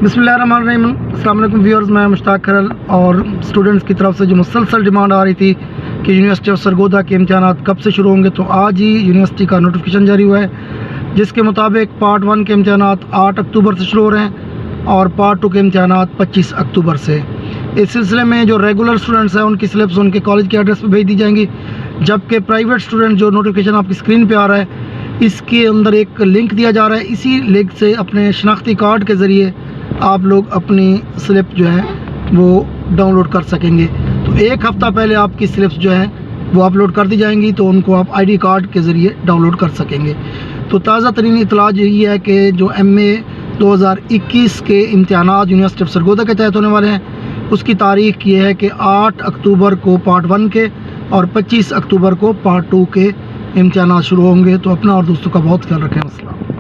बिस्मिल्लाहिर्रहमानिर्रहीम। अस्सलाम वालेकुम व्यूअर्स, मैं मुश्ताक खरल। और स्टूडेंट्स की तरफ से जो मुसलसल डिमांड आ रही थी कि यूनिवर्सिटी ऑफ सरगोदा के इम्तहानात कब से शुरू होंगे, तो आज ही यूनिवर्सिटी का नोटिफिकेशन जारी हुआ है, जिसके मुताबिक पार्ट 1 के इम्तहानात 8 अक्टूबर से शुरू हो रहे हैं और पार्ट 2 के इम्तहानात 25 अक्टूबर से। इस सिलसिले में जो रेगुलर स्टूडेंट्स हैं उनकी स्लिप्स उनके कॉलेज के एड्रेस पर भेज दी जाएंगी, जबकि प्राइवेट स्टूडेंट जो नोटिफिकेशन आपकी स्क्रीन पे आ रहा है इसके अंदर एक लिंक दिया जा रहा है। इसी लिंक से अपने शनाख्ती कार्ड के ज़रिए आप लोग अपनी स्लिप जो है वो डाउनलोड कर सकेंगे। तो एक हफ़्ता पहले आपकी स्लिप्स जो है वो अपलोड कर दी जाएंगी, तो उनको आप आईडी कार्ड के ज़रिए डाउनलोड कर सकेंगे। तो ताज़ा तरीन इतला यही है कि जो MA 2021 के इम्तहानात यूनिवर्सिटी ऑफ सरगोदा के तहत होने वाले हैं, उसकी तारीख़ ये है कि 8 अक्टूबर को पार्ट 1 के और 25 अक्टूबर को पार्ट 2 के इम्तहानात शुरू होंगे। तो अपना और दोस्तों का बहुत ख्याल रखें। अस्सलाम।